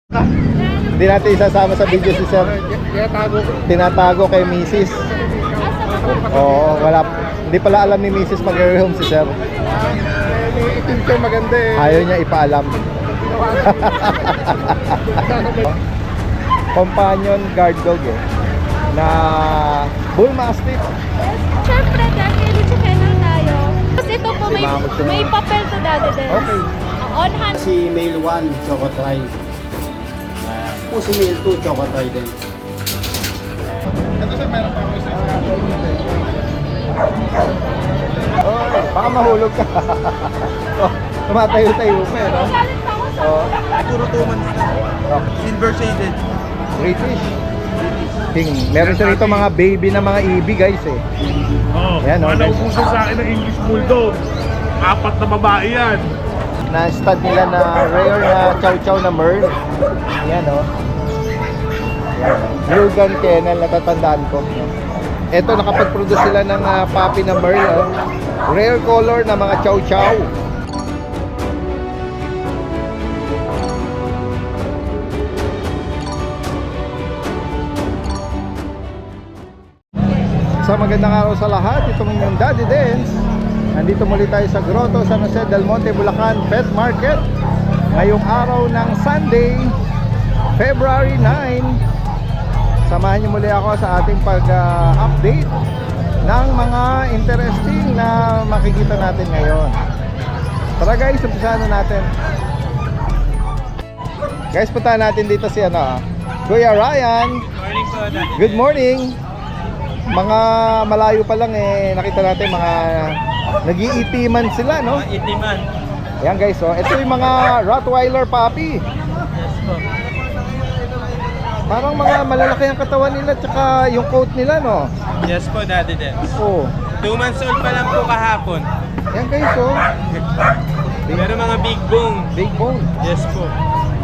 Hindi natin isasama sa video si Sir. Tinatago kay Mrs. Oo, wala. Hindi pala alam ni Mrs. mag-rehome si Sir. Itim siya maganda eh. Ayaw niya ipaalam. Companion guard dog eh. Na Bull Mastiff. Siyempre, dahil sa kennel tayo. Tapos ito po, may, Mamot siya. may papel to dati din. Okay. On hand. Si male 1, Chocotry. Po si male 2, Chocotry din. Ito sir, meron pa ako isa. Oh, baka mahulog ka. Oh, tumatayo-tayo pa eh, no? Galit pa ako sa... Oh, Puro 2 months na. oh, Silver shaded. British. King. Meron siya rito mga baby na mga EB guys eh. Oh, Yan, oh, guys. naubusan sa akin ng English Bulldog. 4 na babae yan. Na-stud nila na rare na chow-chow na Merl. Yan oh. Yan. Blue Gun Kennel, natatandaan ko. Ito, nakapag-produce sila ng puppy na Merl. Oh. Rare color na mga chow-chow. Sa magandang araw sa lahat, itong inyong Daddy Dance. Nandito muli tayo sa Grotto San Jose del Monte, Bulacan Pet Market. Ngayong araw ng Sunday, February 9. Samahan niyo muli ako sa ating pag-update ng mga interesting na makikita natin ngayon. Tara guys, umpisahan na natin. Guys, puntahan natin dito si Kuya Ryan. Morning po, Daddy. Good morning. Mga malayo pa lang eh, nakita natin mga nag-iitiman sila, no? Itiman. Ayan guys, oh. Ito yung mga Rottweiler puppy. Yes po. Parang mga malalaki ang katawan nila, tsaka yung coat nila, no? Yes po, Daddy Dance. Oh. 2 months old pa lang po kahapon. Ayan guys, oh. Pero mga big bone. Big bone. Yes po.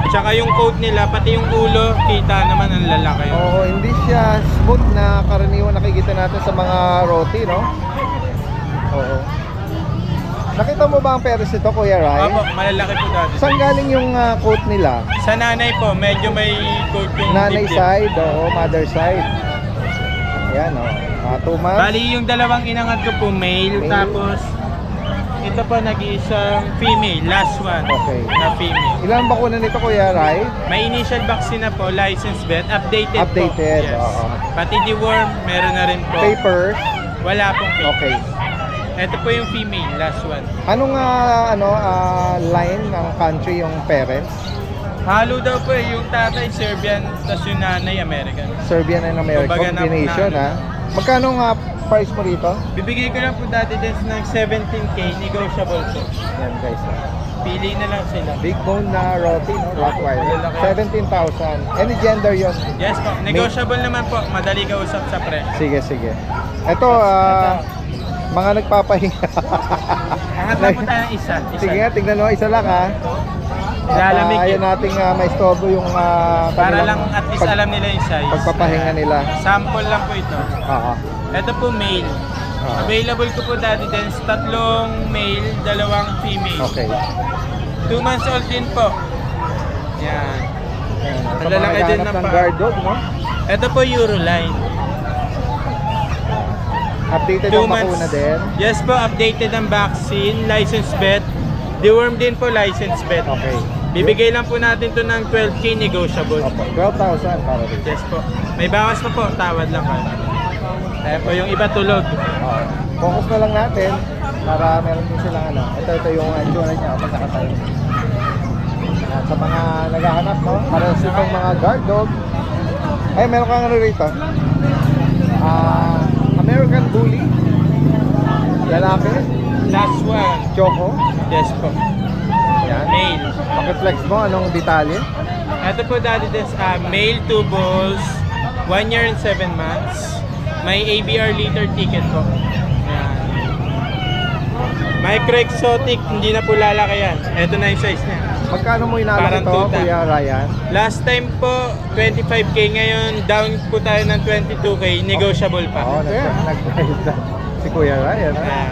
Tsaka yung coat nila, pati yung ulo, kita naman ang lalaki. Oo, hindi siya smooth na karaniwan nakikita natin sa mga roti, no? Oo. Nakita mo ba ang peres nito, Kuya Opo, Rai? malalaki po, Daddy. Saan galing yung coat nila? Sa nanay po, medyo may coat yung Nanay dibdib. side, oo, mother side. Ayan, oh. 2 months. Bali yung dalawang inangat ko po male, Male. tapos ito po nag-iisang female, last one Okay. na female. Ilang bakuna nito, Kuya Rai? May initial vaccine na po, license vet, updated, Updated, po. Yes. oo. Pati deworm, meron na rin po. Papers. Wala pong paper. Okay. Ito po yung female, last one. Anong line ng country yung parents? Halo daw po yung tatay Serbian, tapos yung nanay American. Serbian and American Kumbaga combination, na- ha? Magkano nga price mo rito? Bibigay ko lang po dati din ng 17K, negotiable po. Yan guys. Pili na lang sila. Big bone na roti, no? Rottweiler. 17,000. Any gender yon? Yes po, negotiable naman po, madali ka usap sa pre. Sige, sige. Ito, mga nagpapahinga. Angat lang po tayo ng isa. Sige nga, tignan mo, isa lang ha. Ilalamig Ayaw yun. nating maistorbo yung Para kanilang lang at least alam nila yung size. pagpapahinga nila. Sample lang po ito. Oo. Ito po male. Ah. Available ko po dati din, 3 male, 2 female. Okay. 2 months old din po. Yan. Ayan, sa Ang mga lalaki din naghahanap ng ng paa. guard dog, no? Ito po Euroline. Updated 2 ang months. bakuna din. Yes po, updated ang vaccine, license vet. Deworm din po, license vet. Okay. Bibigay lang po natin to ng 12K negotiable. Opo, 12,000 para dito. Yes po. May bawas pa po, tawad lang kayo. Kaya po yung iba tulog. Oo. Focus na lang natin para meron din silang ito yung itsura niya kapag nakatayo. Sa mga naghahanap, no? Para sa itong mga guard dog. Ay, meron kang rito. American Bully. Lalaki. Last one. Choco. Yes po. Yan. Male. Pakiflex mo, anong detalye? Ito po dati this male 2 balls, 1 year and 7 months. May ABR liter ticket po. Yan. Micro exotic, hindi na po lalaki yan. Ito na yung size niya. Magkano mo inalok Parang ito, tuta. Kuya Ryan? Last time po, 25K. Ngayon, down po tayo ng 22K. Negotiable pa. Oo, nag-price na si Kuya Ryan. Ha? Yan.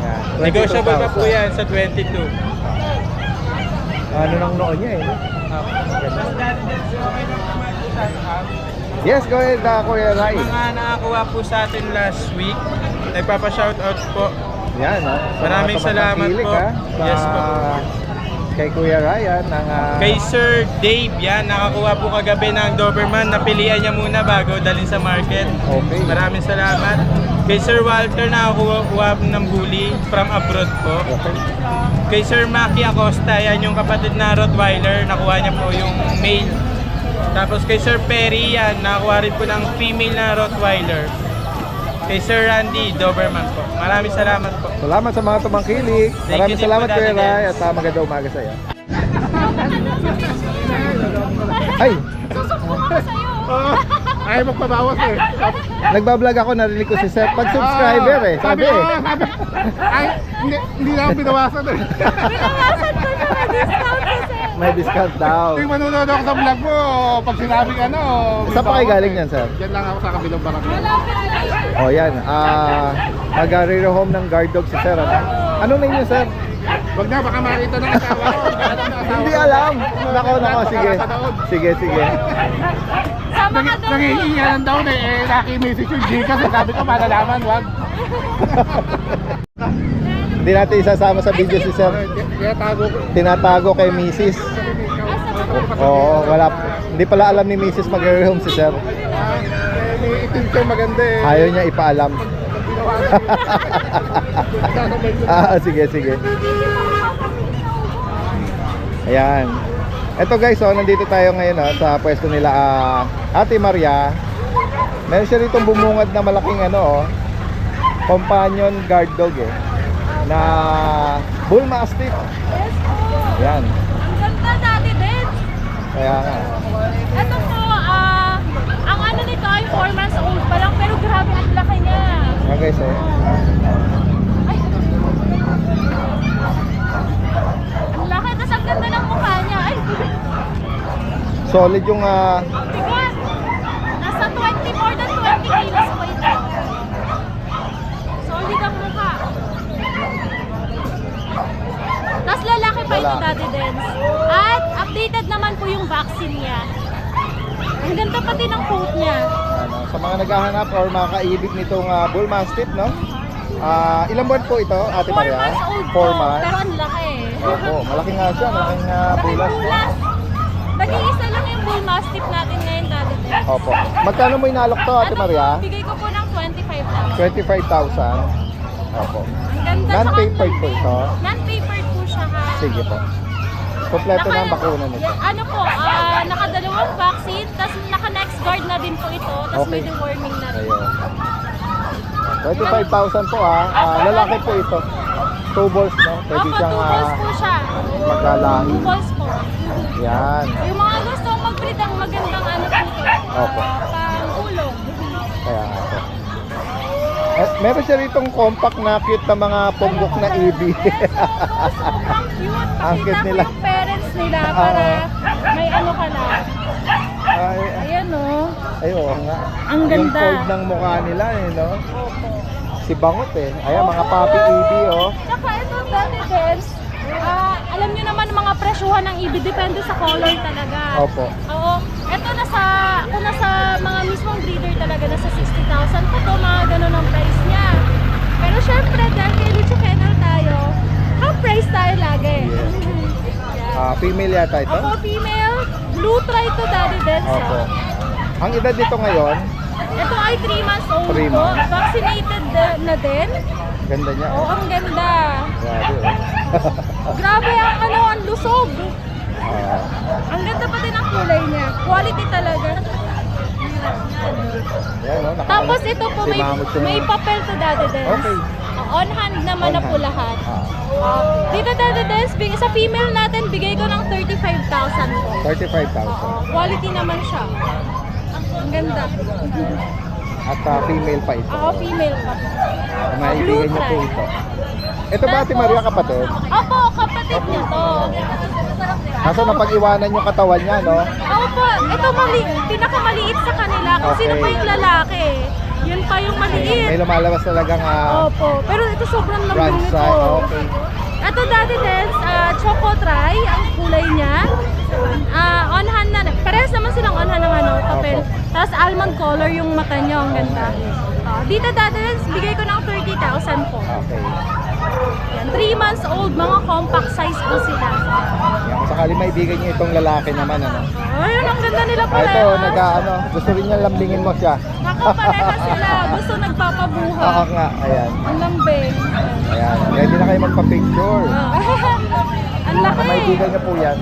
Yan. Negotiable pa po 22,000. yan sa 22. Ano nang noon niya eh. Okay. Tapos dati Yes, go ahead, Kuya Rai. Mga nakakuha po sa atin last week, nagpapa-shoutout po. Yan, no? Sa Maraming mga salamat tumangkilik, po. ha? Sa, Yes po. Kay Kuya Ryan ng Kay Sir Dave, yan, nakakuha po kagabi ng Doberman. Napilian niya muna bago dalhin sa market. Okay. Maraming salamat. Kay Sir Walter, nakakuha ng bully from abroad po. Okay. Kay Sir Maki Acosta, yan yung kapatid na Rottweiler, nakuha niya po yung male. Tapos kay Sir Perry, yan, nakakuha rin po ng female na Rottweiler. Kay Sir Randy, Doberman po. Maraming salamat po. Salamat sa mga tumangkilik. Thank Maraming you din salamat po, Kuya Daddy Ray Dance. at magandang umaga sa iyo. Ay, Susubukan ko sa'yo. Ay, magpabawas eh. nagbablog ako, narinig ko si Seth. Pag subscriber eh, sabi eh. Ay, hindi na ako binawasan eh. Binawasan ko na discount kasi. May discount daw. Yung manonood ako sa vlog mo, pag sinabing ano, Saan pa kayo galing yan, sir? Diyan lang ako sa kabilang barangay. Malapit lang. O yan, mag-re-home ng guard dog si sir. Ano? Anong name niyo, sir? Wag na, baka makita ng asawa ko. Hindi alam. Nako, sige. Sige. Sa mga ganun. Nangihingalan daw na eh, naki-message yung Gcash. Sabi ko, malalaman, wag. Hindi natin isasama sa video si sir. Kaya tago ko. Tinatago kay Mrs. Oo, wala. Hindi pala alam ni Mrs. mag-re-home si sir. Itin ko maganda eh. Ayaw niya ipaalam. Sige. Ayan. Ito guys, nandito tayo ngayon sa pwesto nila Ate Maria. Meron siya ditong bumungad na malaking companion guard dog na Bull Mastiff. Yes po. Ayan. Ang ganda dati din. Kaya nga. Ito po, ang ano nito ay 4 months old pa lang pero grabe ang laki niya. Ayan guys, Ay. Ang laki, tas ang ganda ng mukha niya. Ay, solid yung ang bigat. Nasa 20, more than 20 kilos po ito. Solid ang mukha. Tas lalaki pa ito Lalaki. dati din. At updated naman po yung vaccine niya. Ang ganda pati ng coat niya. sa mga naghahanap or makaibig nitong Bull Mastiff, no? Ilang buwan po ito, Ate 4 Maria? months old 4 po, months. pero ang laki. Opo, malaki nga siya, malaking Laking bulas. No? bulas. Nag-iisa lang yung Bull Mastiff natin ngayon dati din. Opo. Magkano mo inalok to, Ate Maria? Bigay ko po ng 25,000. 25,000. Opo. Ang ganda. Non-papered po ito. Non-papered po siya ha. Sige po. Kompleto na ang bakuna nito. Ano po, nakadalawang vaccine, tapos naka-next guard na din po ito, tapos Okay. may deworming na rin. Ayun. 25,000 po lalaki po ito. 2 balls, no? Pwede Opo, siyang 2 balls po siya. maglalaki. 2 balls po. Yan. Yung mga gusto mag-breed ang magandang ano po ito. Opo. Pang-ulong. Kaya nga po. Meron siya ritong compact na cute na mga ponggok na EB. Sobrang cute. Ang cute Pakita ko nila. yung parents nila para may ano ka na. Ay, Ayan o. ay, oo nga. Ang Yung ganda. fold ng mukha nila, no? Opo. Si Bangot Ayan, mga papi EB, Tsaka ito dati Dens, alam nyo naman mga presyuhan ng EB, depende sa color talaga. Opo. Oo. Ito kung nasa mga mismong breeder talaga, nasa 60,000 po to, mga ganun ang price niya. Pero syempre, dahil kay Lucho Kennel tayo, half price tayo lagi. Yes. Female yata ito? Opo, female, blue try to daddy Dens. Opo. Ang edad nito ngayon, Ito ay 3 months old 3 po. months. Vaccinated na din. ganda niya. Oo, ang ganda. Grabe, Grabe ang lusog. Ah, Ang ganda pa din ang kulay niya. Quality talaga. yan, no? Tapos ito po Si Mamut yung- may papel to Daddy Dens. Okay. On hand naman On na po hand. lahat. Ah, Dito Daddy Dens, sa female natin, bigay ko ng 35,000 po. 35,000. Oo, quality naman siya. Ang ganda. At female pa ito. Ako, female pa. Maibigan niyo po ito. Ito ba, Ate Maria, kapatid? Opo, kapatid niya to. Nasa napag-iwanan yung katawan niya, no? Opo, ito pinakamaliit sa kanila. Kung sino Okay. pa yung lalaki, yun pa yung May maliit. lumalabas talagang Opo, pero ito sobrang lambing front nito. side. Okay. Ito dati din, Choco Try, ang kulay niya. On hand na, parehas naman silang on hand ng papel. Opo. Tapos almond color yung mata niyo. Ang ganda. Dito Daddy Dens, bigay ko ng 30,000 po. Okay. Yan, 3 months old, mga compact size po sila. Yan, kung sakali may bigay niyo itong lalaki naman, ano. Ayun, ang ganda nila Ah, pala. ito, gusto rin niya lambingin mo siya. Naku, pareha sila. Gusto nagpapabuha. Oo nga, ayan. Ang lambing. Ayan, ready na kayo magpa-picture. Ang laki. May bigay niya po yan.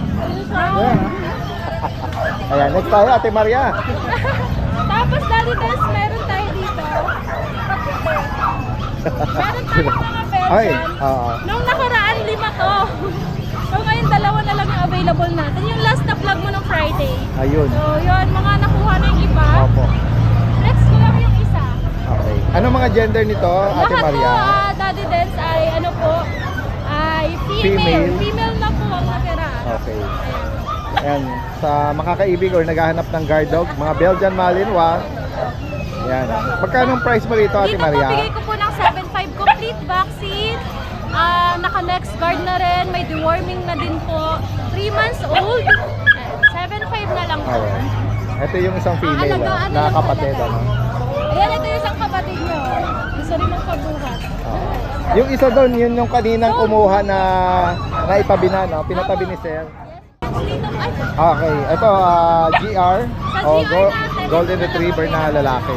Ayan, next tayo, Ate Maria. Tapos Daddy Dens, meron tayo dito. Meron tayo mga Ay, Belgian. oo. Nung nakaraan, 5 to. So ngayon, 2 na lang yung available natin. Yung last na vlog mo ng Friday. Ayun. So yun, mga nakuha na yung iba. Opo. Next ko lang yung isa. Okay. Ano mga gender nito, Ate Lahat po, Maria? Daddy Dens ay ano po, ay female. Female. Female na po ang natira. Okay. Ayan, sa makakaibig or naghahanap ng guard dog, mga Belgian Malinois. Ayan. Magkano ang price mo rito, Ate Dito po, Maria? bigay ko po ng 7.5 complete vaccine. Naka-next guard na rin. May deworming na din po. 3 months old. 7.5 na lang po. Ayan. Ito yung isang female, Aalagaan na na lang kapatid. talaga. Ano? Ayan, ito yung isang kapatid nyo. Gusto rin ng pabuhat. Yung isa doon, yun yung kaninang kumuha na naitabi na, no? Pinatabi ni Sir. Dito, ay, Okay, ito GR o Golden Retriever na lalaki.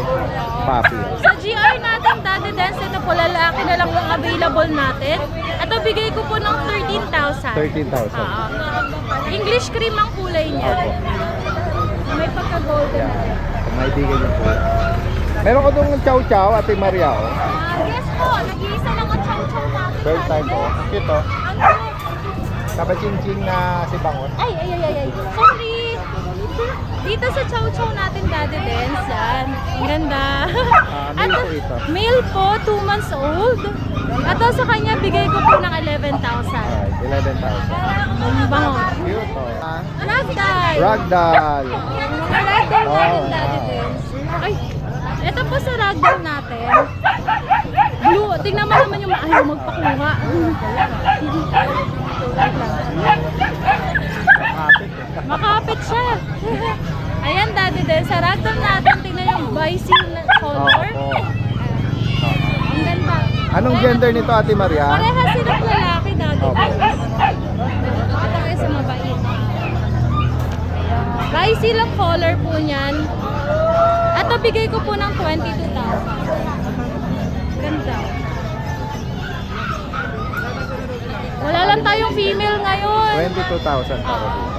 Puppy. sa GR natin, Daddy Dens, ito po lalaki na lang ang available natin. Ito, bigay ko po ng 13,000. 13,000. English cream ang kulay niya. Opo. May pagka-golden. Yan. May bigay niyo po. Meron ko doon ng chow chow, Ate Maria. Oh. Yes po, nag-iisa lang ang chow-chow natin. First time po. Daddy Dens. Ito. Ang cute. Kabachinchin na si Bangon. Ay. Sorry. Dito sa chow-chow natin, Daddy Dens, yan. Ang ganda. Male po ito. Male po, 2 months old. At sa kanya, bigay ko po ng 11,000. Alright, 11,000. Ang bango. Cute, oh. Ragdoll. Ragdoll. Mga ragdoll natin, Oh, Daddy wow. Dens. Ay, ito po sa ragdoll natin. Blue. Tingnan mo naman yung ayaw magpakuha. Makapit siya. Ayan, Daddy Dens. Sa ragdoll natin, tingnan yung bicing na color. Oh, oh. Ang ganda. Anong gender nito, Ate Maria? Parehas silang lalaki, Daddy Okay. Dens. Ito kayo sa mabait. Bicing lang color po niyan. Ito, bigay ko po ng 22,000. Ganda. Wala lang tayong female ngayon. 22,000 para dito.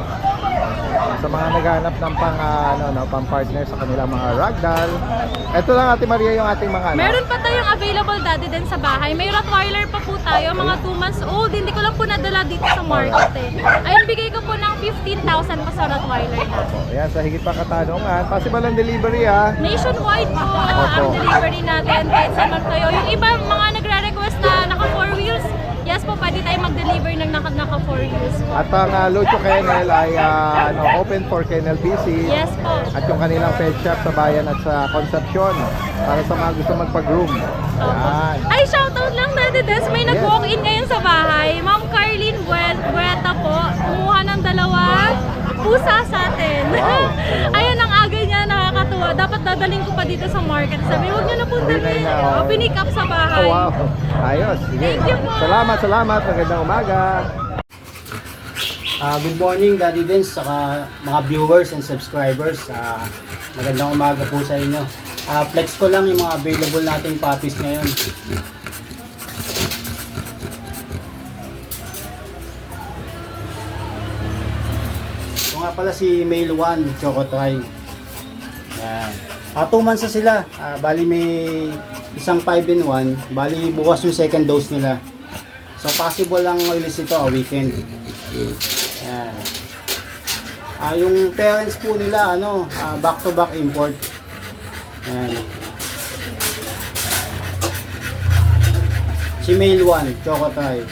Sa mga naghahanap ng pang partner sa kanilang mga ragdoll. Ito lang, Ate Maria, yung ating mga Meron pa tayong available Daddy din sa bahay. May Rottweiler pa po tayo, mga 2 months old. Hindi ko lang po nadala dito sa market eh. Ayun, bigay ko po ng 15,000 pa sa Rottweiler natin. Ayan, sa higit pa katanungan, possible ang delivery ha. Nationwide po ang delivery natin kahit saan man kayo. Yung iba mga nagre-request na naka 4 wheels, yes po, pwede tayo mag-deliver ng naka 4 wheels po. At ang Lucho Kennel ay open for kennel visit. Yes po. At yung kanilang pet shop sa bayan at sa Concepcion para sa mga gusto magpag-groom. Ayan. Ay, shoutout lang Daddy Des, may nag-walk-in ngayon sa bahay. Ma'am Carlene Bueta po, kumuha ng 2 pusa sa atin. Wow, 2. Ayun, ang aga niya, nakakatuwa. Dapat dadaling ko pa dito sa market. Sabi, huwag niyo na po dalhin. Pinick up sa bahay. Oh, wow. Ayos. Sige. Thank you po. Salamat. Magandang umaga. Good morning, Daddy Dens, saka mga viewers and subscribers. Magandang umaga po sa inyo. Flex ko lang yung mga available nating puppies ngayon. Ito nga pala si male 1, Chocotry. Yan. 2 months na sila. Bali may isang 5-in-1. Bali bukas yung second dose nila. So possible lang release ito weekend. Yan. Yung parents po nila back to back import. Yan. Si male 1, Chocotry.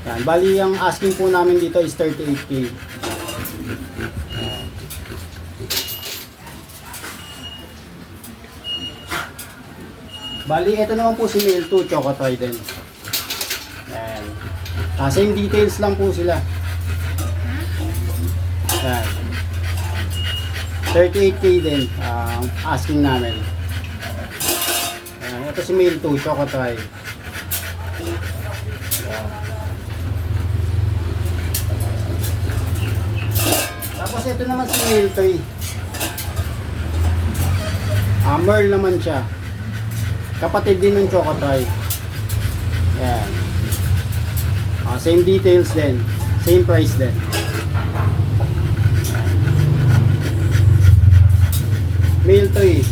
Yan. Bali ang asking po namin dito is 38K. Yan. Bali ito naman po si male 2, Chocotry din. Yan. Same details lang po sila. Yan. 38K din asking namin. Ayan, ito si male 2, Choco Tri. Ayan. Tapos ito naman si male 3. Merl naman siya. Kapatid din ng Choco Tri. Ayan. Same details din. Same price din. Male 3.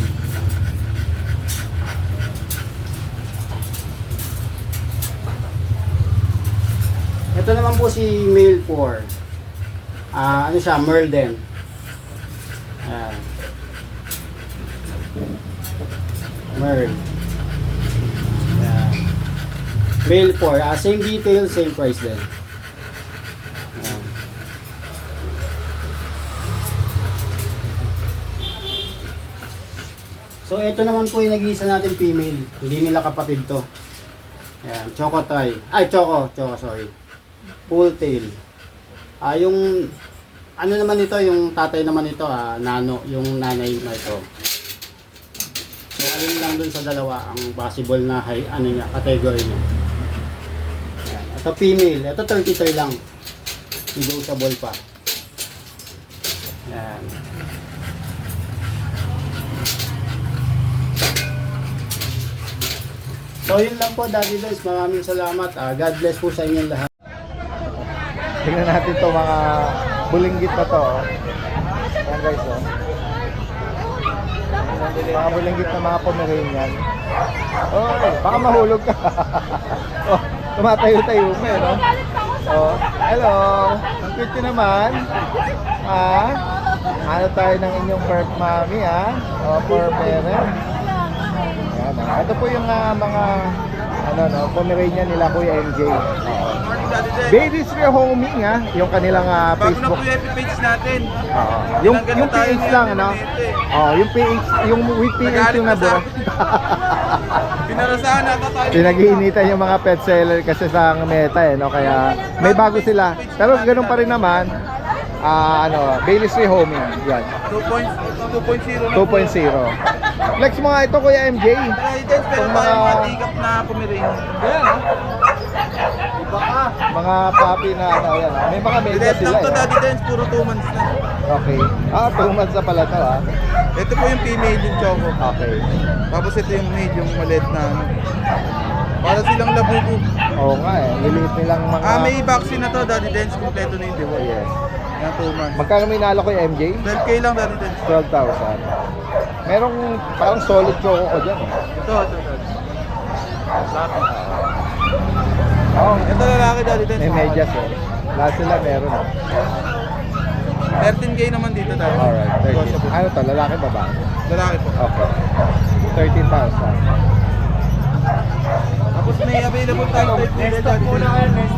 Ito naman po si male 4. Ano siya? Merl din. Ayan. Merl. Ayan. Male 4. Same details, same price din. Ayan. So ito naman po yung nag-iisa natin female. Hindi nila kapatid to. Ayan, Choco Tri. Ay, Choco, sorry. Full tail. Yung ano naman ito, yung tatay naman ito, Nano, yung nanay na ito. So alin lang dun sa dalawa ang possible na category niya. Ayan, ito female, ito 33 lang. Negotiable pa. Ayan. So yun lang po, Daddy Guys. Maraming salamat. God bless po sa inyong lahat. Tingnan natin to mga bulinggit na to. Oh. Ayan guys, oh. Mga bulinggit na mga Pomeranian. Oh, baka mahulog ka. Oh, tumatayo-tayo mo eh, no? Oh, hello. Ang cute nyo naman. Ano tayo ng inyong birth mommy, Oh, for parent. Yan, ito po yung mga Pomeranian nila Kuya MJ. Babies Rehoming yung kanilang Bago na Facebook. po yung page natin. Yung Ganun tayo PH lang, ano? eh. Yung PH, yung with PH yung nabura. Pinarasahan na tayo. Pinag-iinitan yung mga pet seller kasi sa Meta no? Kaya may bago sila. Pero ganun pa rin naman. Babies Rehoming. Yan. 2.0 na 2.0. Flex mo nga ito Kuya MJ. Guidance, pero Itong tayo mga- mga tigap na Pomeranian. Ayan, Mga puppy na yan. May mga male Direct sila lang to, eh. Daddy Dance, puro 2 months na. Okay. 2 months na pala to Ito po yung female yung choco. Okay. Tapos ito yung male, yung maliit na ano. Para silang labubu. Oo nga eh. Liliit nilang mga... May vaccine na to, Daddy Dance, kompleto na yung diwa. Yes. Yan, 2 months. Magkano may nalo ko yung MJ? 12K lang, Daddy Dance. 12,000. Merong parang solid choco ko dyan eh. Ito. Oo. Ito lalaki, Daddy Dance. May medyas eh. Lahat sila meron eh. 13K naman dito, Daddy. Alright, 13. Negotiable. Ano to? Lalaki babae? Lalaki po. Okay. 13,000. Tapos may available tayo type poodle, Daddy Dance.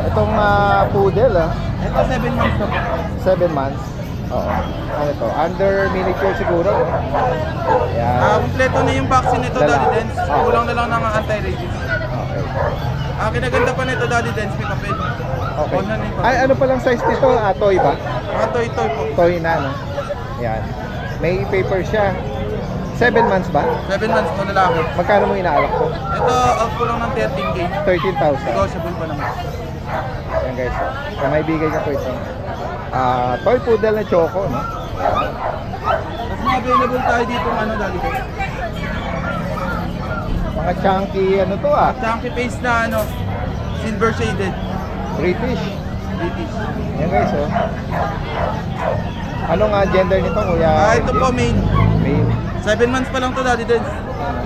Itong poodle Ito 7 months na po. 7 months. Oo. Ano to? Under miniature siguro. Yan. Kompleto na yung vaccine nito, Daddy Dala. Dance. Kulang na lang ng anti-rabies. Okay. Kinaganda pa nito, Daddy Dance, may papel. Okay. On na na yung papel. Ay, ano palang size nito? Toy ba? Mga toy-toy po. Toy na, no? Yan. May paper siya. 7 months ba? 7 months po lalaki. Magkano mo inaalok ko? Ito, out ko lang ng 13K. 13,000. Negotiable pa naman. Yan guys. Kung may bigay ka po ito. Toy poodle na choco, no? Tapos may available tayo dito ng ano, Daddy Dance. Mga chunky, ano to Chunky face na ano, silver shaded. British. British. Yan guys, oh. Anong gender nito, kuya? Ito po, main. Male. 7 months pa lang to, Daddy Dance.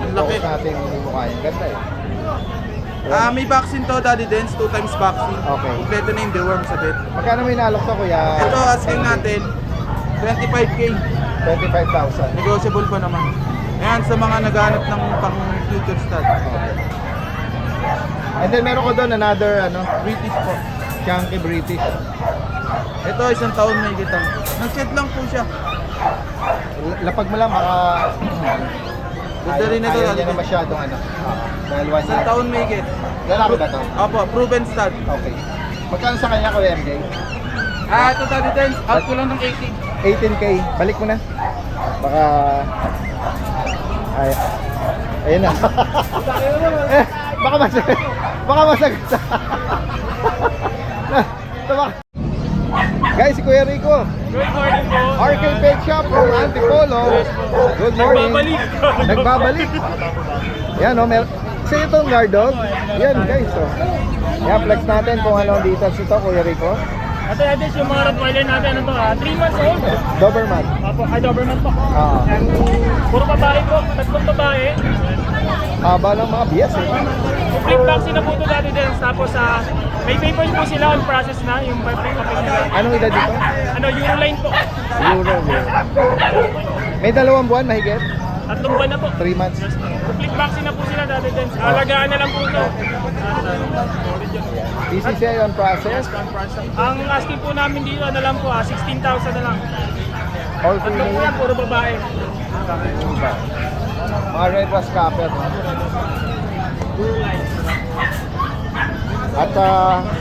Ang laki. Focus natin yung mukha niya. Ganda eh. May vaccine to, Daddy Dance. 2 times vaccine. Okay. Kompleto na yung deworm sa bed. Magkano may inaalok to, kuya? Ito, asking natin, 25K. 25,000. Negotiable pa naman. Ayan, sa mga naghanap ng pang future stud. And then meron ko doon another British po. chunky British. Ito, 1 taon may kita. Nag-shed lang po siya. Lapag mo lang baka Ganda rin ito, ayaw Daddy niya na Dance. masyadong dahil 1 1 year. taon may get. Lalaki ba to? Opo, proven stud. Okay. Magkano sa kanya, kuya MJ? Ito Daddy Dance, out ko lang ng 18. 18K. Balik mo na. Baka... Ay, ayun na. Baka masagot. Baka masagot. Guys, si Kuya Rico. Good morning po. Arcade Pet Shop from Antipolo. Good morning. Nagbabalik. Yan o, kasi itong guard dog. Yan guys o. Yan, flex natin kung anong details ito, Kuya Rico. Ito Edis, yung mga Rottweiler natin, ano to, 3 months old. Doberman. Apo, ay Doberman po. Ah. Yan, puro babae po, tatlong babae. Haba ng mga bias eh. Complete vaccine na po ito dati din. Tapos may papers po sila on process na, yung papers nila. Anong edad dito? Ano, Euroline po. Euro. May 2 buwan mahigit? 3 buwan na po. 3 months. Complete vaccine na po sila dati din. Alagaan na lang po ito. PCCI on process. Ang asking po namin dito, ano lang po, 16,000 na lang. All Tatlong po yan, female. puro babae. Mga red rust capper. At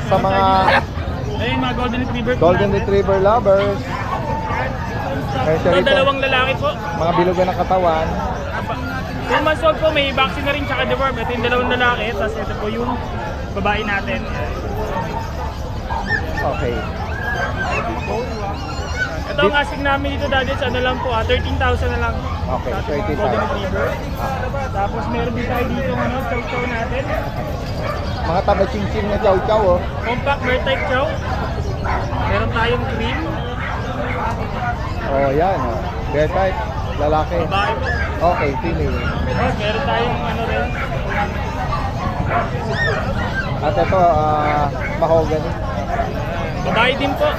sa mga Ayun, mga Golden Retriever po Golden natin. Retriever lovers, meron siya Ito, rito, dalawang lalaki po. mga bilugan ng katawan. 2 months old po, may vaccine na rin tsaka deworm. Ito yung dalawang lalaki, tapos ito po yung babae natin. Okay. Ito ang asking namin dito dati sa ano lang po, 13,000 na lang. Okay, Sa ating mga 13,000. Golden Retriever. Tapos meron din tayo dito ano, chow-chow natin. Mga taba-ching-ching na chow-chow oh. Compact Mer-type chow. Meron tayong cream, Oh, yan oh. Bear type, lalaki. babae po. Okay, female. Meron tayong ano rin, At ito, mahogany. babae din po.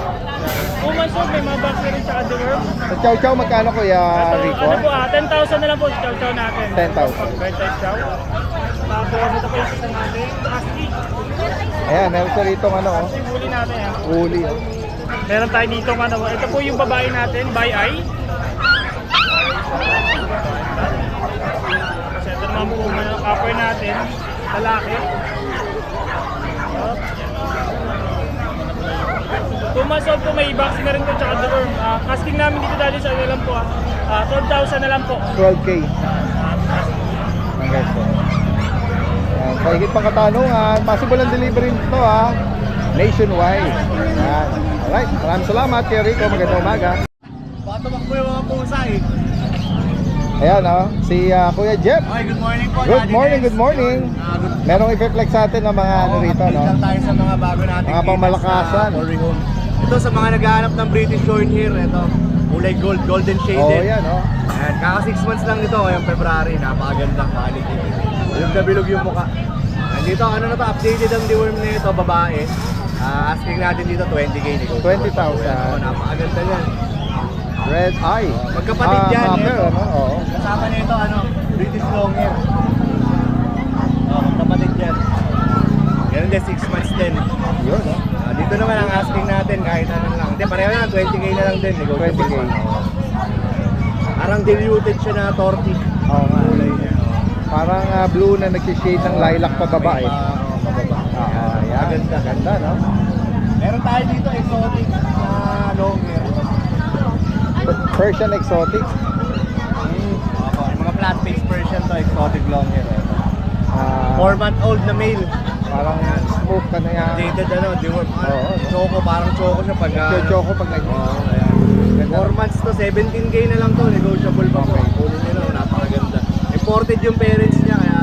2 months old, may mga vaccine rin tsaka deworm. Sa chow-chow, magkano Kuya Ito, Rico? ano po, 10,000 na lang po sa chow-chow natin. 10,000. Mer-type chow. Tapos ito po yung isa natin, husky. Ayan, meron siya rito ano oh. Yung huli natin yan. Uli oh. Meron tayo dito ano, ito po yung babae natin, by eye. Kasi ito naman po yung upper natin, lalaki. 2 months old po, may vaccine na rin po tsaka deworm. Asking namin dito dali sa ano lang po, 12,000 na lang po. 12K. Ang guys po. Yan, sa higit pang katanungan, possible ang delivery nito ha. Nationwide. Yan. Alright, maraming salamat Kuya Rico, magandang umaga. Patawak mo yung mga pusa eh. Ayan si Kuya Jeff. Okay, good morning po. Good morning, good morning. Merong i-flex sa atin ng mga ano rito, no? Update lang tayo sa mga bago natin. Mga pangmalakasan. Ito sa mga naghahanap ng British Shorthair, ito. Kulay gold, golden Oh, shaded. yan, oh. Ayan, kaka 6 months lang ito, ngayong February, napakaganda quality. Bilog na bilog yung mukha. Nandito, ano na to, updated ang deworm na ito, babae. Asking natin dito 20K nego. 20,000. Napakaganda yan. Red eye. Magkapatid yan, Mapper, ito. ano? Oo. Kasama nito, British Longhair. Magkapatid yan. Ganun din, 6 months din. Yun, oh. Dito naman ang asking natin kahit ano lang. Hindi, pareho yan, 20K na lang din. 20K. Parang diluted siya na torty. Oo nga. Kulay niya. Parang blue na nag-shade ng lilac pa baba eh. Pababa. Yan. Ganda. Ganda, no? Meron tayo dito exotic na long hair. Persian exotic. Opo, yung mga flat face Persian to, exotic long hair. Ah, 4-month-old na male. parang smoke ka na yan. Dated deworm. Oo. Choco, parang choco siya pag... Choco pag nag... Oo, ayan. Ganda. 4 months to, 17K na lang to, negotiable pa po. Okay. Kunin nyo lang, napakaganda. Imported yung parents niya, kaya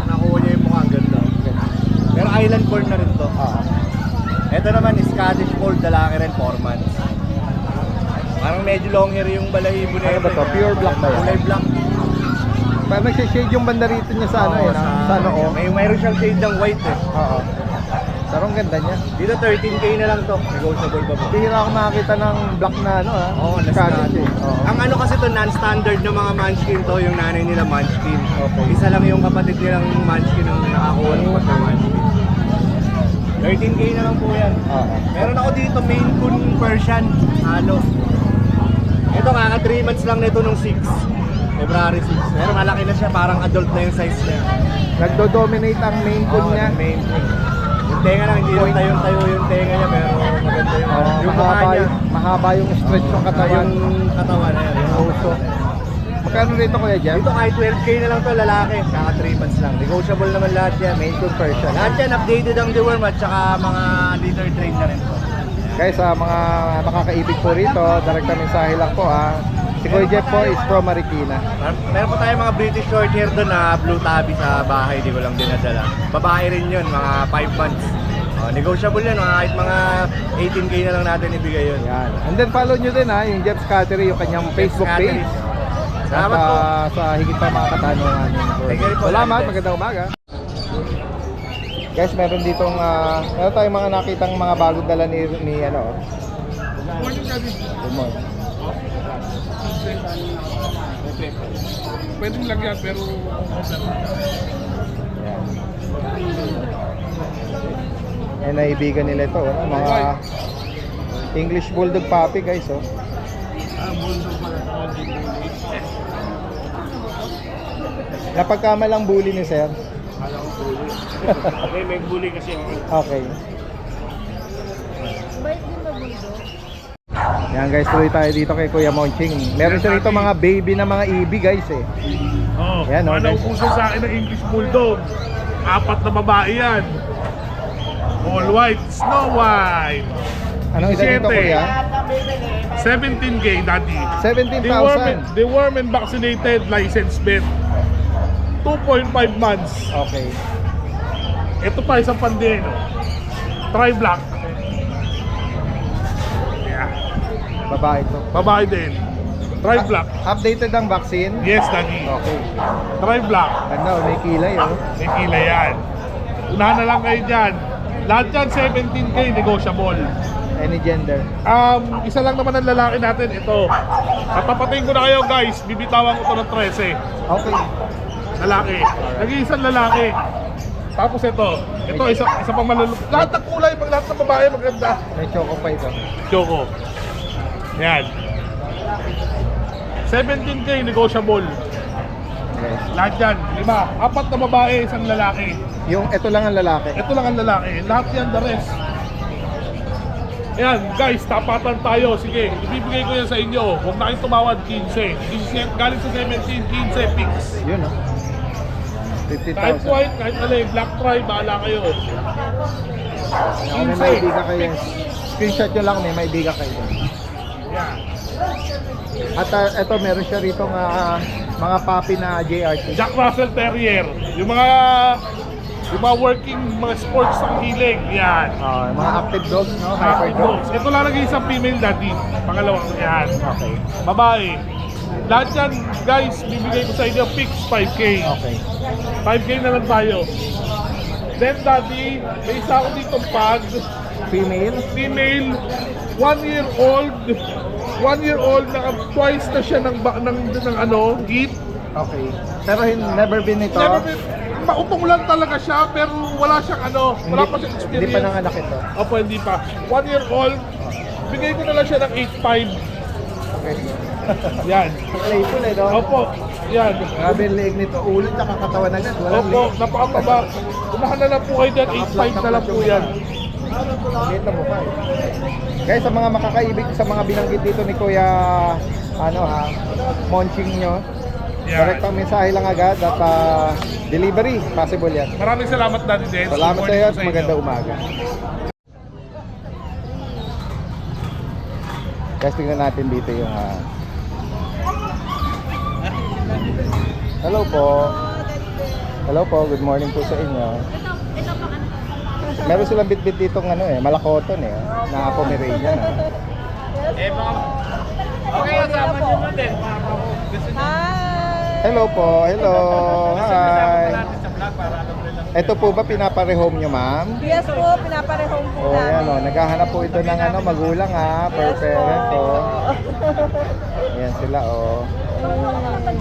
nakuha niya yung mukha, ang ganda. Pero island born na rin to. Ah, Ito naman, Scottish Fold, lalaki rin, 4 months. Parang medyo long hair yung balahibo na Ano ba to? Pure black ba yan? Kulay black. parang nag-shade yung banda rito niya sa ano eh, no? Sa noo. Mayroon siyang shade ng white eh. Oo. Pero ang ganda niya. Dito 13K na lang to, negotiable pa po. Bihira ako nakakita ng black na ano ha. Oo, Scottish eh. Oo. Ang ano kasi to, non-standard ng mga munchkin to, yung nanay nila munchkin. Okay. Isa lang yung kapatid nilang munchkin ang nakakuha ng munchkin. 13K na lang po yan. Oo. Meron ako dito, Maine Coon Persian, halo. Ito kaka 3 months lang nito nung 6. February 6. Pero malaki na siya, parang adult na yung size niya. Nagdo-dominate ang main coon Oo, niya. yung Maine Coon. Yung tenga lang, hindi yung tayo yung tenga niya, pero maganda yung, yung mukha niya. Mahaba yung stretch ng katawan. Yung katawan na yan. Yung uso. Magkano rito Kuya Jeff? Dito kahit 12K na lang to lalaki, kaka 3 months lang. Negotiable naman lahat yan. Maine Coon Persian. Lahat yan, updated ang deworm at saka mga litter train na rin po. Guys, sa mga makakaibig po rito, direkta mensahe lang po ha. Si Kuya Jeff po is from Marikina. Meron po tayong mga British short hair doon na blue tabby sa bahay, di ko lang dinadala. Babae rin yun, mga 5 months. Negotiable yan, kahit mga 18K na lang natin ibigay yun. Yan. And then follow nyo din ha, yung Jeff's Cattery, yung kanyang Facebook page. Salamat po. Sa higit pa mga katanungan. Thank you po. Salamat, magandang umaga. Guys, meron ditong meron tayong mga nakitang mga bagong dala ni ano. Good morning. Pwedeng lagyan pero Yan. Ay, naibigan nila ito, ano? Mga English Bulldog Puppy guys, oh. Napagkamalang bully ni sir. may bully kasi ako. Okay. Bait din ba bulldog? Yan guys, tuloy tayo dito kay Kuya Monching. Meron siya rito mga baby na mga EB guys eh. Oh, Yan, oh, guys. nauuso sa akin ng English Bulldog. 4 na babae yan. All white, Snow White. Anong edad nito 17. Kuya? 17K, daddy. 17,000. Deworm and vaccinated, license bet. 2.5 months. Okay. Ito pa isang pandeno. Tri-black. Yeah. Babae to. Babae din. Tri-black. Updated ang vaccine? Yes, daddy. Okay. Tri-black. Ganda, may kilay oh. May kilay yan. Unahan na lang kayo dyan. Lahat yan 17K negotiable. Any gender. Isa lang naman ang lalaki natin. Ito. Tatapatin ko na kayo guys. Bibitawan ko to ng 13. Okay. Lalaki. Nag-iisang lalaki. Tapos ito. Ito isa pang malulupit. Lahat ng kulay, lahat ng babae maganda. May choco pa ito. Choco. Yan. 17K negotiable. Yes. Lahat yan. 5. 4 na babae, isang lalaki. Yung ito lang ang lalaki. Ito lang ang lalaki. Lahat yan the rest. Yan, guys, tapatan tayo. Sige, ibibigay ko yan sa inyo. Huwag na kayong tumawad, 15. Galing sa 17, 15 fix. Yun oh. Kahit 50,000. white, kahit alay, black try, bahala kayo. Ako may maibigan kayo. Screenshot nyo lang, may maibigan kayo. Yan. At ito meron siya rito mga puppy na JRT. Jack Russell Terrier. Yung mga working, mga sports ang hilig. Yan. Mga active dogs, no? Hyper dogs. Ito lang nag-iisang female daddy. Pangalawang yan. Okay. Babae. Lahat yan, guys, bibigay ko sa inyo, fix 5K. Okay. 5K na lang tayo. Then daddy, may isa ako dito pag Female? female, 1 year old. 1 year old, twice na siya ng heat. Okay. Pero never been ito? Never been, mautong lang talaga siya, pero wala siyang wala pa siyang experience. Hindi pa nanganak ito. Opo, hindi pa. 1 year old, bigay ko na lang siya ng 8.5. Okay. Yan. Playful eh, no? Opo, yan. Grabe yung leg nito. Ulit na kakatawan agad. Walang Opo, leg. napakataba. Unahan na lang po kayo dyan, 8.5 na lang po yan. Kita mo pa eh. Guys, sa mga makakaibig, sa mga binanggit dito ni Kuya, Monching nyo, Yan. direct ang mensahe lang agad at delivery, possible yan. Maraming salamat Daddy Dance. Salamat Good sa iyo morning at po inyo. magandang umaga. Guys, tingnan natin dito yung Hello po. Hello po, good morning po sa inyo. Ito pa ano? Meron silang bit-bit ditong Malakoton na Pomeranian. Okay, kasama nyo na din. Hello po, hello. Hi. Ito po ba pinaparehome nyo, ma'am? Yes po, pinaparehome po Oh, yan naghahanap po ito ng magulang per parent Yan sila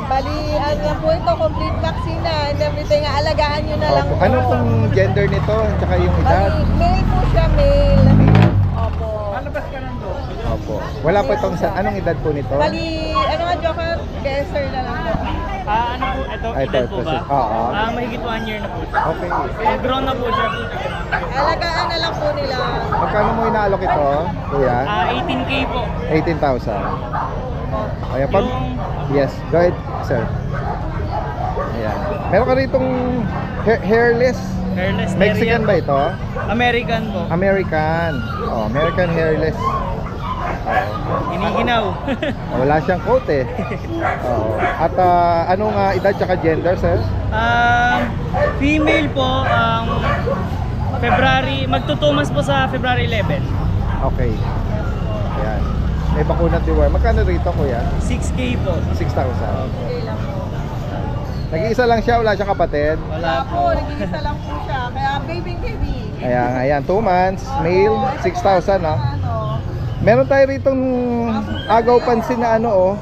Bali, ano na po ito, complete vaccine na and everything. Alagaan nyo na lang Opo. po. Ano pong gender nito? Tsaka yung edad? Bali, male po siya, male. Opo. Opo. Wala po itong anong edad po nito? Bali, ano nga Joker, guesser na lang po. Ano po, ito, Ay, edad ito, po ba? oo. Mahigit 1 year na po. Okay. Grown na po siya. Alagaan na lang po nila. Magkano mo inaalok ito, kuya? 18K po. 18,000. Ayan, pag... Yes, go ahead, sir. Ayan. Meron ka ritong hairless. Hairless Mexican ba ito? American po. American. Oh, American hairless. Iniginaw. Wala siyang coat eh. Oo. At anong edad tsaka gender, sir? Female po, February, magtutumas po sa February 11. Okay. Ayan. May bakunat deworm. Magkano rito, kuya? 6K po. 6,000. Okay lang po. Nag-iisa lang siya, wala siyang kapatid. Wala po, nag-iisa lang po siya. Kaya baby. Ayan, 2 months, male, 6,000 ha. Ano, Meron tayo ritong agaw pansin na ano oh,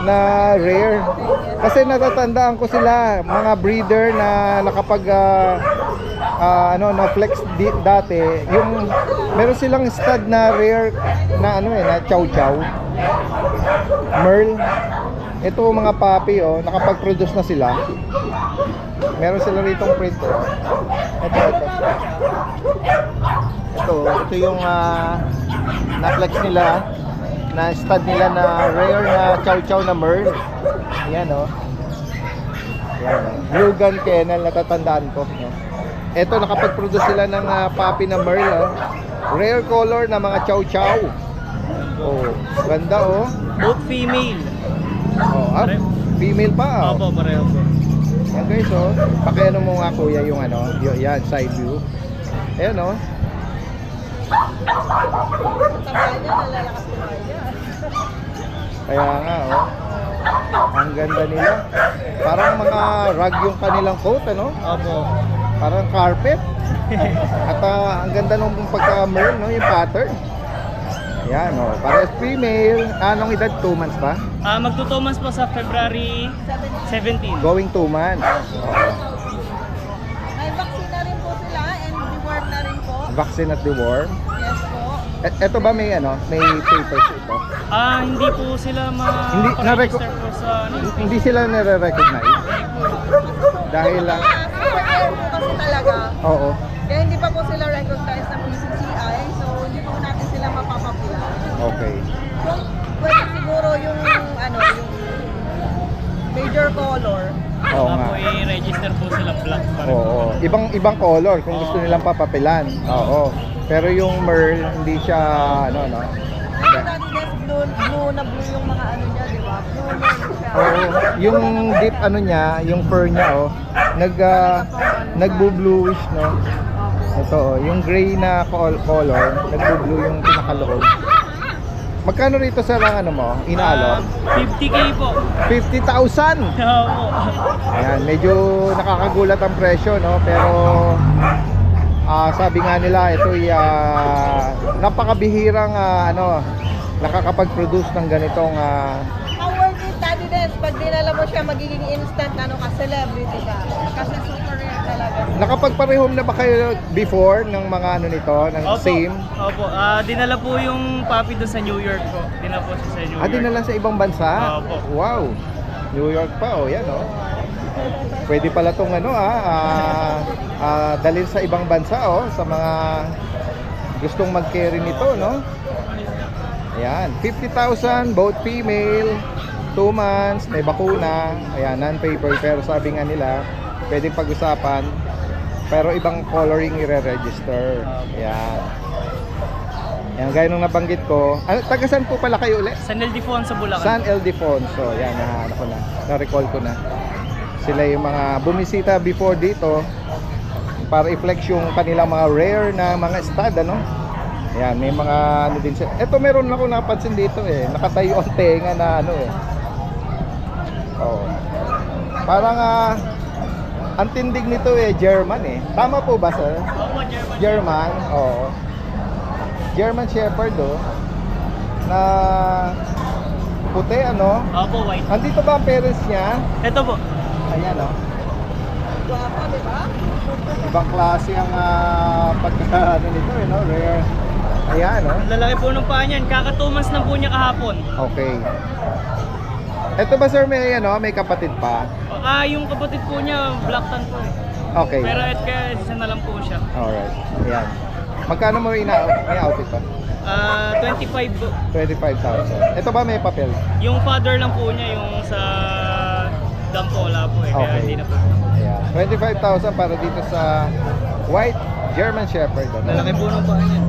na rare. Kasi natatandaan ko sila, mga breeder na nakapag na flex dati, yung meron silang stud na rare na ano na chow chow. Merl. Ito mga puppy oh, nakapag-produce na sila. Meron sila ritong print oh. Ito yung na-flex nila, na stud nila na rare na chow chow na merl. Ayan oh. Ayan oh. Blue Gun Kennel, natatandaan ko. No? Ito nakapag-produce sila ng puppy na merl oh. Rare color na mga chow chow. Oh, ganda oh. Both female. Oh, female pa oh. Opo, pareho po. Yan guys oh. Pakiano mo nga kuya yung ano, yan side view. Ayan oh. taba niya, nalalakas po niya. Kaya nga oh. Ang ganda nila. Parang mga rug yung kanilang coat ano? Opo. Parang carpet. At ang ganda nung pagka-merl no, yung pattern. Yan oh. Parehas female. Anong edad? 2 months ba? Magtutumas po sa February 17. Going 2 months. Oo. May vaccine na rin po sila and deworm na rin po. Vaccine at deworm. Yes po. Ito ba may ano? May papers ito? Hindi po sila Hindi, ma-register po sa Hindi sila nare-recognize. Dahil lang. Super rare po kasi talaga. Oo. Kaya hindi pa po sila recognized ng PCCI, so hindi po natin sila mapapapila. Okay. Kung pwede siguro yung yung major color. Oo nga. po i-register po sila black pa rin. Oo. Ibang color kung gusto nilang papapilan. Oo. Pero yung merl hindi siya ano. Kaya dati guys, blue yung mga ano niya, di ba? Blue na siya. Oo. Yung deep ano niya, yung fur niya oh, nagbo-bluish no. Ito oh, yung gray na color, nagbo-blue yung pinakaloob. Magkano rito sa lang ano mo? Inaalok? 50K po. 50,000. Opo. Ayan, medyo nakakagulat ang presyo no, pero sabi nga nila ito ay napakabihirang nakakapag-produce ng ganitong How worth it, Daddy Des, pag dinala mo siya, magiging instant celebrity ka. Kasi super rare talaga. nakapagparehome na ba kayo before ng mga ano nito, ng same? Opo. Dinala po yung puppy doon sa New York po. Dinala po siya sa New York. Dinala sa ibang bansa? Opo. Wow. New York pa oh, yan oh. Pwede pala tong dalhin sa ibang bansa oh, sa mga gustong mag-carry nito no. Ayan, 50,000 both female, 2 months, may bakuna. Ayan, non-paper pero sabi nga nila pwedeng pag-usapan pero ibang coloring i-register. Ayan. Ayan, gaya nung nabanggit ko. Taga saan po pala kayo ulit? San Ildefonso, Bulacan. San Ildefonso. Ayan, na-recall ko na. Sila yung mga bumisita before dito para i-flex yung kanilang mga rare na mga stud ano. Ayan, may mga ano din siya. Ito meron ako napansin dito eh. Nakatayo ang tenga na ano eh. Oh. Parang ang tindig nito eh, German eh. Tama po ba sir? Opo, German. German, oo. German Shepherd oh. Na puti ano. Opo, white. Andito ba ang parents niya? Ito po. Ayan oh. Guwapo, di ba? Ibang klase ang pagka ano nito eh, no? Rare. Ayan oh. Lalaki po ng paa niyan. Kaka 2 months na po niya kahapon. Okay. Ito ba sir may ano, may kapatid pa? Yung kapatid po niya, black tan po eh. Okay. Pero kaya isa na lang po siya. Alright. Ayan. Magkano mo may outfit pa? 25 po. 25,000. Ito ba may papel? Yung father lang po niya, yung sa dampo wala po eh. Kaya Okay. hindi na po. Ayan. 25,000 para dito sa White German Shepherd. Ano? Lalaki po ng paa niya.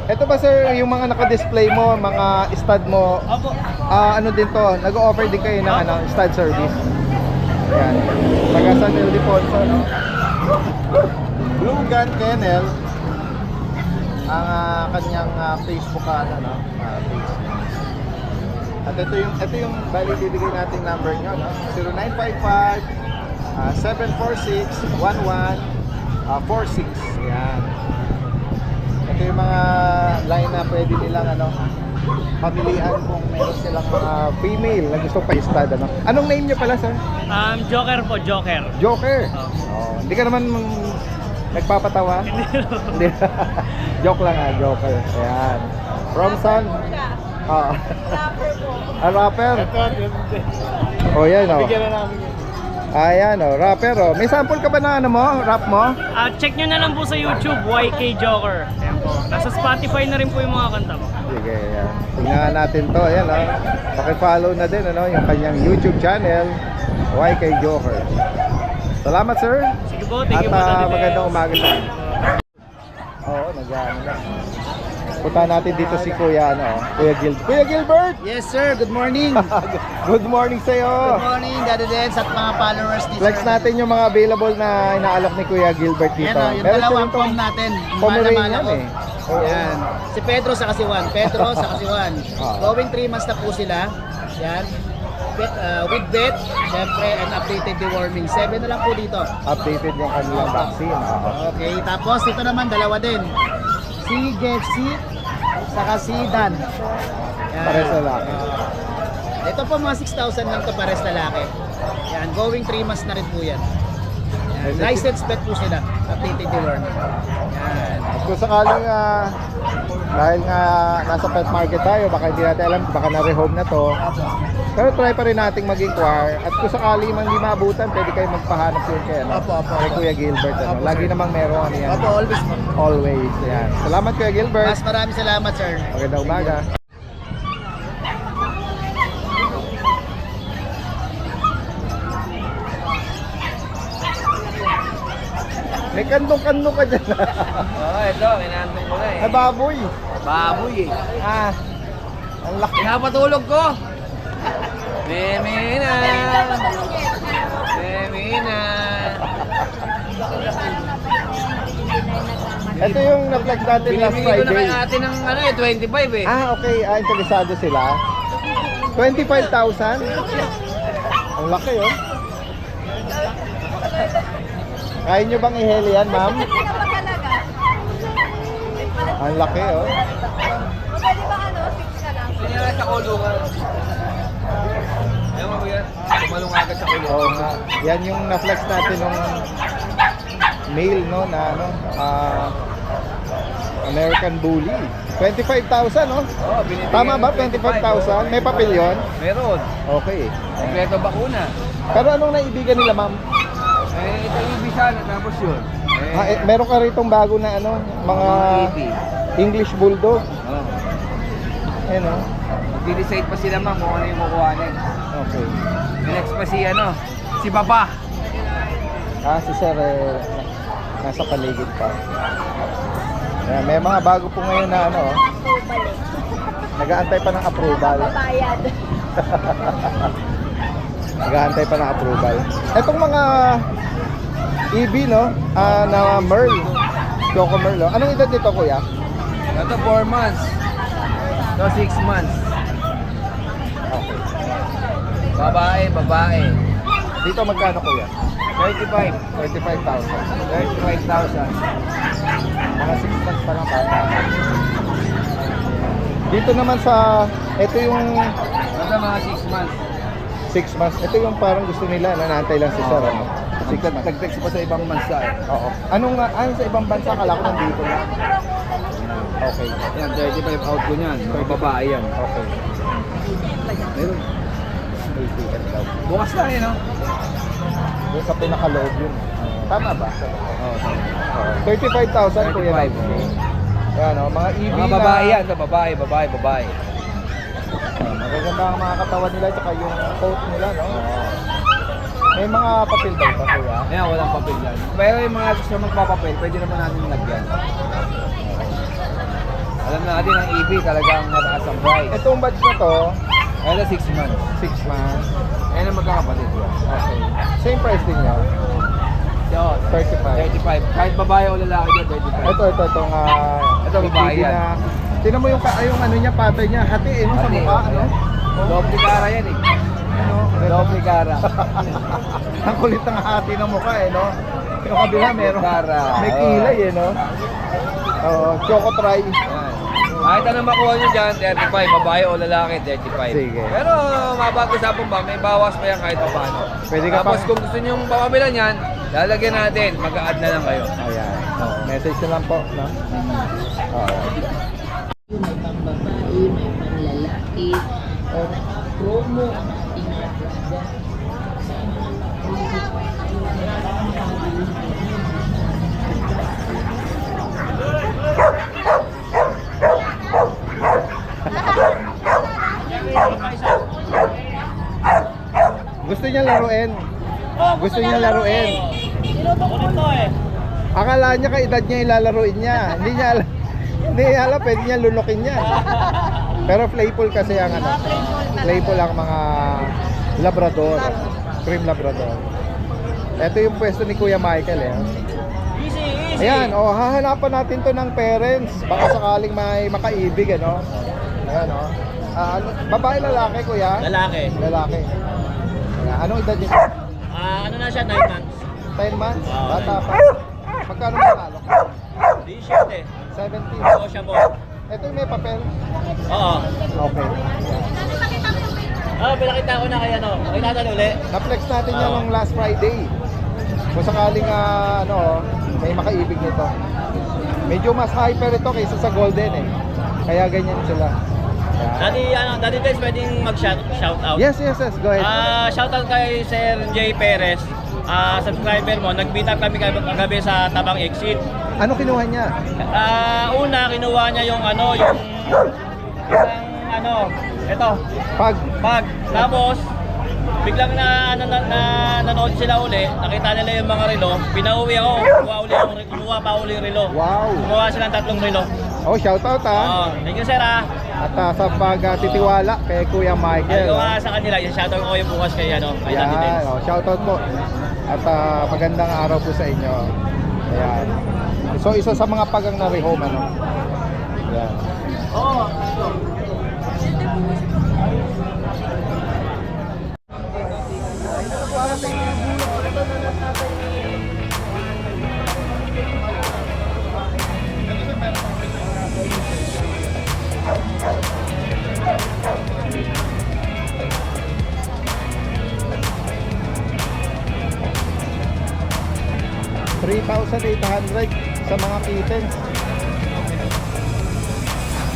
Ito ba sir, yung mga naka-display mo, mga stud mo, Opo. ano din to, nag-o-offer din kayo ng ano, stud service. Ayan. Taga San Ildefonso, no? Blue Gun Kennel ang kanyang Facebook no? Page. At ito yung bali bibigay nating number nyo, no? 0955 746 1146. Ayan. Ito yung mga line na pwede nilang ano, pamilihan kung meron silang mga female na gusto pa i-stud, ano. Anong name nyo pala, sir? Joker po, Joker. Joker. Oh, hindi ka naman nagpapatawa? Hindi. Joke lang Joker. Ayan. From San? Rapper po. Rapper? Oh, yan oh. Bigyan na namin yun. Ayan oh, rapper oh. May sample ka ba na ano mo? Rap mo? Check nyo na lang po sa YouTube, YK Joker. Ayan po. Nasa Spotify na rin po yung mga kanta ko. Sige, ayan. Tingnan natin to. Ayan oh. Paki-follow na din ano, yung kanyang YouTube channel, YK Joker. Salamat sir. Sige po, thank you po. At Daddy Des. magandang umaga sa inyo. Oo, nag-ano lang. Punta natin dito si Kuya Kuya Gilbert. Kuya Gilbert! Yes sir, good morning. Good morning sa iyo. Good morning, Daddy Dens at mga followers ni Flex Sir. natin yung mga available na inaalok ni Kuya Gilbert dito. Yan o, yung Meron dalawang silang pom natin. Pomeranian Mala-mala eh. ko. Oo. Yan. Si Pedro sa Kasiwan. Pedro sa Kasiwan. Ah. Going 3 months na po sila. Yan. With vet, syempre, and updated deworming. 7 na lang po dito. Updated yung kanilang vaccine. Okay, tapos ito naman, dalawa din. Si Getsi, saka si Dan. Yan. Pares lalaki. Ito po mga 6,000 lang to pares lalaki. Yan, going 3 months na rin po yan. Yan. Licensed vet po sila. Updated deworming. Yan. At kung sakaling dahil nga nasa pet market tayo, baka hindi natin alam, baka na-rehome na to. Pero try pa rin nating mag-inquire. At kung sakali man hindi maabutan, pwede kayo magpahanap yun kay, kay Kuya Gilbert. Lagi namang meron yan. Opo, always po. Always. Yan. Salamat Kuya Gilbert. Mas maraming salamat, sir. Magandang umaga. May kandong-kandong ka dyan. Oo, ito, kinantong ko na eh. Ay, baboy. Baboy eh. Ang laki. Pinapatulog ko. Memina. Memina. Ito yung na-flex natin last Binibigay ko na kay Friday. ate ng ano eh, 25 eh. Okay. Interesado sila. 25,000. Ang laki, oh. Kaya nyo bang iheli yan, ma'am? Ang laki, oh. Pwede ba ano, 6 ka lang? Hindi na sa kulungan. Ayaw mo ba yan? Tumalong agad sa kulungan. Oo nga. Yan yung na-flex natin nung male, no, na ano, American Bully. 25,000, no? Oo, binibigay Tama ba? ng 25,000? May papel yun? Meron. Okay. Kompleto bakuna. Pero anong naibigan nila, ma'am? Eh, ito yung bisa na tapos yun. Meron ka ritong bago na ano, mga English Bulldog. Oo. Ayan, oh. Mag-decide pa sila ma'am kung ano yung kukuhanin. Okay. Yung next pa si ano, si Papa. Si Sir, nasa paligid pa. Ayan, may mga bago po ngayon na ano, oh. Nag-aantay pa ng approval. Bayad. Nag-aantay pa ng approval. Etong mga EB, no? Na Merl. Choco Merl, no? Anong edad nito, kuya? Ito 4 months. Ito 6 months. Okay. Babae. Dito magkano, kuya? 35. 35,000. 35,000. Mga 6 months pa lang bata. Dito naman sa, ito yung Ito mga 6 months. 6 months. Ito yung parang gusto nila, nanantay lang si Sir, ano? 6 months. Nag-text pa sa ibang bansa eh. Oo. Ano sa ibang bansa? Kala ko nandito na. Okay. Yan, 35 out ko niyan. Mga babae yan. Okay. Meron. May ticket daw. Bukas na no? Doon sa pinakaloob yun. Tama ba? Oo. 35,000 kuya. 35. Yan o, mga EV Mga babae yan. Ito, babae. Magaganda ang mga katawan nila tsaka yung coat nila, no? May mga papel daw ba kuya? Ayan, walang papel yan. Pero yung mga gusto magpapapel, pwede naman natin lagyan. Alam natin ang EV talagang mataas ang price. Itong batch na to, Kaya 6 months. 6 months. Ayan ang magkakapatid yan. Okay. Same price din yan. So, 35. 35. Kahit babae o lalaki dyan, 35. Itong Ito, babae yan. Tinan mo yung ano niya, pattern niya, hatiin mo sa Hati, mukha, ano? ayan. Doble cara yan eh. Ano? Doble cara. Ang kulit ng hati ng mukha eh, no? Yung kabila meron. Cara. May kilay eh, no? Choco try. Ayan. Kahit anong makuha nyo dyan, 35. Babae o lalaki, 35. Sige. Pero mabag-usapin ba, may bawas pa yan kahit pa paano. Pwede ka Tapos pa- kung gusto nyo papabilan yan, lalagyan natin, mag-a-add na lang kayo. Ayan. Message na lang po, no? May pambabae, may panlalaki, o promo ang ating mga product. Gusto niya laruin. Gusto niya laruin. Akala niya kaedad niya ilalaruin niya. Hindi niya alam. Hindi niya alam, pwede niya lunukin niya. Pero playful kasi ang ano. Playful ang mga labrador. Cream labrador. Ito yung pwesto ni Kuya Michael eh. Ayan, hahanapan natin to ng parents. Baka sakaling may makaibig, ano? Ayan, babae, lalaki, kuya? Lalaki. Lalaki. Ayan, anong edad niya? Ano na siya, 9 months. 10 months? Oo. Bata pa. Magkano manalo? Di siya 17. Oo, siya po. Ito yung may papel. Oo. Okay. Pinakita ko na kaya Pakita natin uli. Na-flex natin yan nung last Friday. Kung sakaling may makaibig nito. Medyo mas hyper ito kaysa sa golden eh. Kaya ganyan sila. Ayan. Daddy guys, pwedeng mag-shout out. Yes, go ahead. Shout out kay Sir Jay Perez. Subscriber mo, nag-meet up kami kagabi sa Tabang Exit. Ano kinuha niya? Una, kinuha niya yung isang ito, bag. Tapos, biglang nanood sila uli, nakita nila yung mga relo, pinauwi ako, kumuha pa uli yung relo. Wow. Kumuha silang 3 relo. Oh, shout out Thank you sir At sa pagtitiwala kay Kuya Michael. Sabi ko nga sa kanila, shoutout ko kayo bukas kay kay Daddy Yan, Dens. shout out po. At magandang araw po sa inyo. Ayan. So isa sa mga pagang na rehome ano. Ayan. $3,800 sa mga kittens.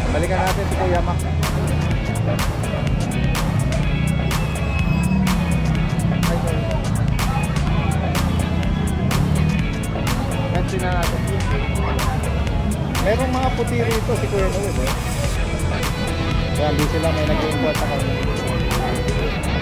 Balikan natin si Kuya Mac. Ganti na natin. Merong mga puti rito si Kuya Noel eh. Kaya busy lang, may nag-import sa kanya.